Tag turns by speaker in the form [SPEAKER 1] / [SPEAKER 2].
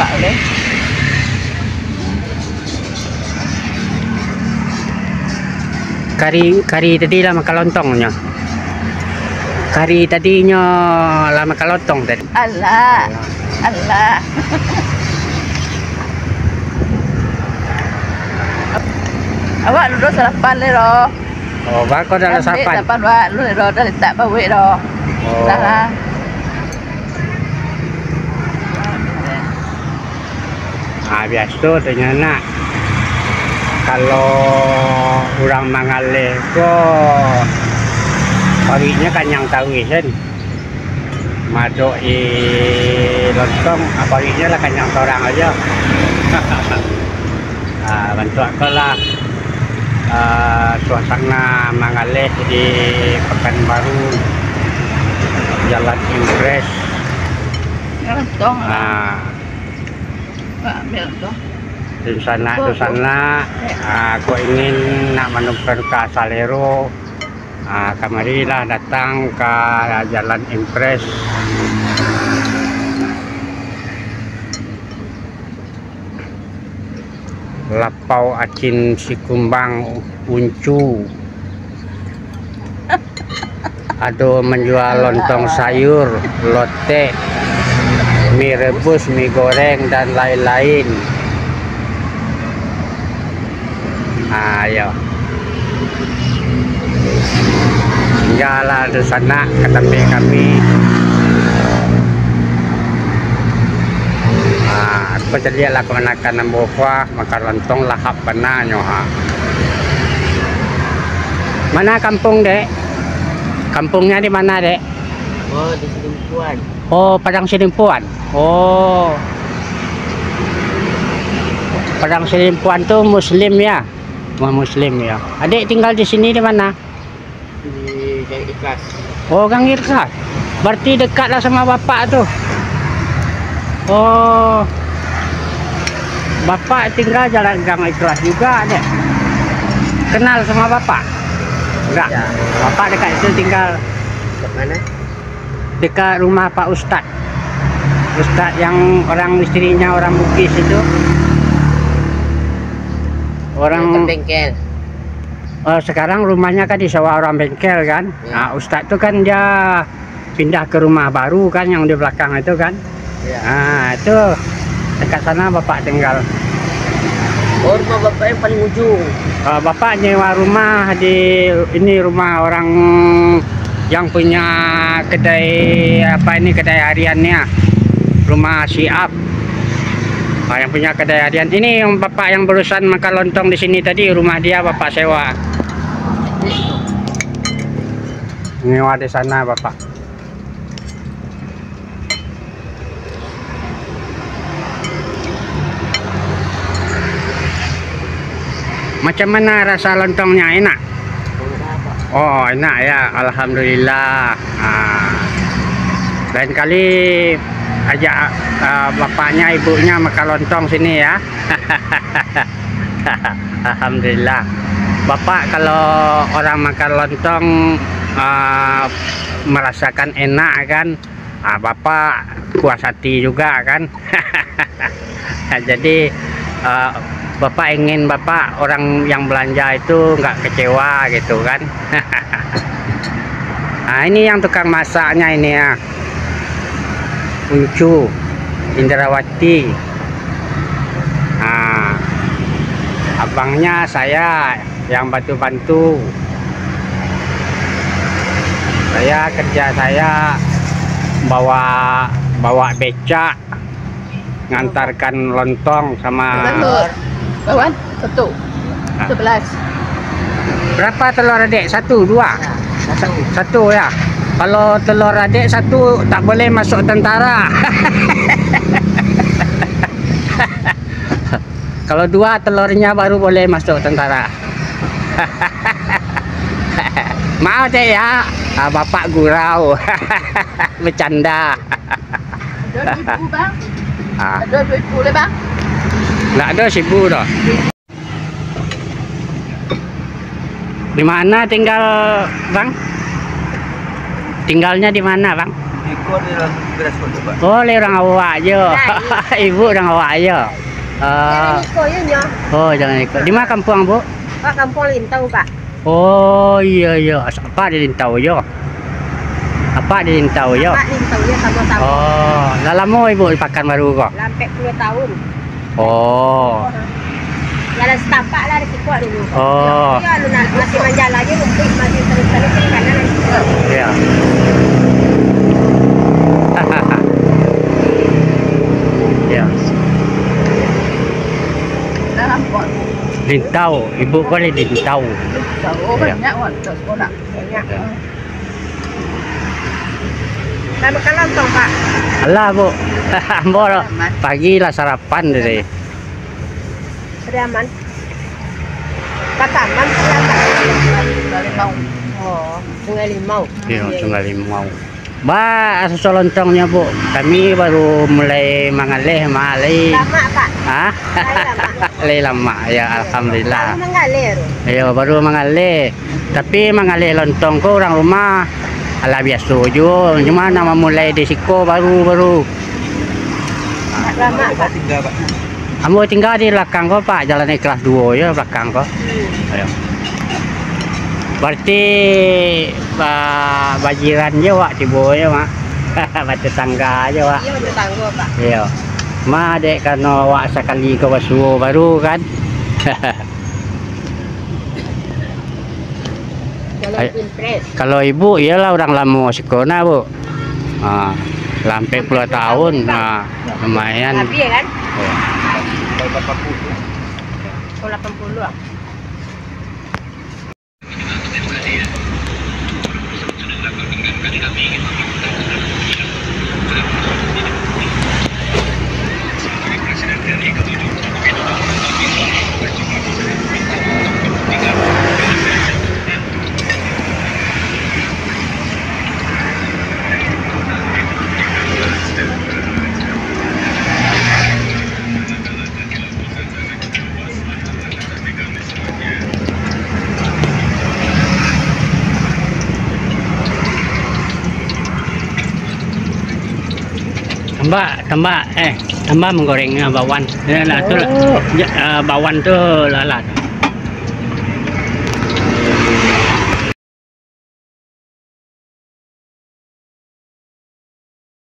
[SPEAKER 1] buka oleh.
[SPEAKER 2] Kari tadi lah makan lontongnya. Kari tadinya lah makan lontong tadi.
[SPEAKER 1] Allah. Allah. Awak duduk sarapan le roh.
[SPEAKER 2] Oh, bakal dah sarapan.
[SPEAKER 1] Sarapan awak lu le roh dah letak bawek roh.
[SPEAKER 2] Oh.
[SPEAKER 1] Dah.
[SPEAKER 2] Biasa ternyata kalau orang Mangale ko paginya kan yang tahu kan masuk lontong paginya lah kan yang orang aja. Bantu aku lah suasana Mangale di Pekanbaru Jalan Impres.
[SPEAKER 1] Lontong. Ambil tuh.
[SPEAKER 2] Di sana aku ingin nak menumpang ke Salero. Kemarilah datang ke Jalan Impres. Lapau Acin Sikumbang Uncu. Aduh, menjual lontong sayur, lote, mie rebus, mie goreng dan lain-lain. Ayo. Tinggallah di sana ketemu kami. Aku jadi lah kemenakan nambah makan lontong lahap penanya. Mana kampung dek? Kampungnya di mana dek?
[SPEAKER 1] Oh, di Selimpuan.
[SPEAKER 2] Oh, Padang Selimpuan. Oh, Padang Selimpuan tuh Muslim ya? Muslim ya. Adik tinggal di sini di mana?
[SPEAKER 1] Di Gang Ikhlas.
[SPEAKER 2] Oh, Gang Ikhlas. Berarti dekat lah sama bapak tuh. Oh, bapak tinggal jalan Gang Ikhlas juga, Dek. Kenal sama bapak? Enggak.
[SPEAKER 1] Ya.
[SPEAKER 2] Bapak dekat itu tinggal
[SPEAKER 1] Dekat mana?
[SPEAKER 2] dekat rumah Pak Ustadz. Ustadz yang orang istrinya orang Bugis itu. Orang
[SPEAKER 1] bengkel.
[SPEAKER 2] Sekarang rumahnya kan disewa orang bengkel kan.
[SPEAKER 1] Ya.
[SPEAKER 2] Nah, Ustadz itu kan dia pindah ke rumah baru kan yang di belakang itu kan.
[SPEAKER 1] Ya.
[SPEAKER 2] Nah, itu dekat sana bapak tinggal.
[SPEAKER 1] Oh, rumah bapak yang paling ujung.
[SPEAKER 2] Bapak nyewa rumah di ini rumah orang yang punya kedai apa ini kedai hariannya. Rumah Siap. Yang punya kedai harian ini yang bapak yang berusan makan lontong di sini tadi rumah dia bapak sewa. Nyewa di sana bapak. Macam mana rasa lontongnya, enak? Oh, enak ya, alhamdulillah. Lain kali ajak bapaknya ibunya makan lontong sini ya. Alhamdulillah. Bapak kalau orang makan lontong merasakan enak kan, bapak puas hati juga kan. Jadi bapak ingin bapak orang yang belanja itu nggak kecewa gitu kan. Nah, ini yang tukang masaknya ini ya, Uncu Indrawati. Nah, abangnya saya yang bantu-bantu. Saya bawa becak ngantarkan lontong sama
[SPEAKER 1] Telur. Kawan, 1. 11.
[SPEAKER 2] berapa telur adik? 1, 2? Satu ya. Kalau telur adik 1 tak boleh masuk tentara. Kalau 2 telurnya baru boleh masuk tentara. Maaf dek ya, bapak gurau. Bercanda.
[SPEAKER 1] Ada 2,000 bang.
[SPEAKER 2] Ah.
[SPEAKER 1] Ada 2,000 le bang.
[SPEAKER 2] Nggak ada 1.000 dah. Di mana tinggal bang? Tinggalnya di mana bang?
[SPEAKER 1] Di
[SPEAKER 3] keluar dari dalam beras kok Pak.
[SPEAKER 2] Boleh orang awak je. Ibu orang awak je.
[SPEAKER 1] Iko yun nyo.
[SPEAKER 2] Oh, jangan ikut. Di mana kampung, Bu?
[SPEAKER 1] Pak, kampung Lintau, Pak.
[SPEAKER 2] Oh, iya iya. Apa di Lintau je? Apa di Lintau je?
[SPEAKER 1] Pak, Lintau ya sama-sama.
[SPEAKER 2] Oh, dah lama Ibu di Pekanbaru kok?
[SPEAKER 1] Sampai 10 tahun.
[SPEAKER 2] Oh.
[SPEAKER 1] Jalan setapak lah resiko dulu.
[SPEAKER 2] Oh.
[SPEAKER 1] Ya, lu masih manjala aja, lumpik, masih terus-terus kiri kanan.
[SPEAKER 2] Ya. Ya.
[SPEAKER 1] Dalam kok.
[SPEAKER 2] Lintau, Ibu kau di Lintau.
[SPEAKER 1] Oh, banyak waktu sekolah. Banyak.
[SPEAKER 2] Ya.
[SPEAKER 1] Nah, makan lontong, Pak.
[SPEAKER 2] Alah, Bu. Ambo pagi lah sarapan dari.
[SPEAKER 1] Sudah aman. Kataman Sungai Limau. Oh, Sungai Limau.
[SPEAKER 2] Iya, Sungai Limau. Ba, susu lontongnya, Bu. Kami baru mulai mengalih, malih.
[SPEAKER 1] Lama, Pak.
[SPEAKER 2] Hah? Lama. Lama, ya alhamdulillah.
[SPEAKER 1] Baru mengalir.
[SPEAKER 2] Ayo baru mengalih. Tapi mengalih lontong ko orang rumah ala biasa je. Cuma nama mulai di siko baru.
[SPEAKER 1] Lama, Pak.
[SPEAKER 3] Tinggal Pak.
[SPEAKER 2] Ambo tinggal di belakang ko, Pak. Jalan kelas 2 ya belakang ko. Ayo. Berarti bajiran je wak tibo ya, Mak. Batu tangga aja, Wak.
[SPEAKER 1] Iya, baju tangguh, Pak.
[SPEAKER 2] Iya. Ma dek karena wak sekali ke basuh baru kan.
[SPEAKER 1] Jalan Impres.
[SPEAKER 2] Kalau Ibu iyalah orang lama sekolah, Bu. Sampai 10 tahun. Nah, lumayan.
[SPEAKER 1] Tapi ya kan?
[SPEAKER 2] Ya.
[SPEAKER 1] Oh, 80 ah.
[SPEAKER 2] tambah menggoreng bawang. Lah tu bawang tu lalat.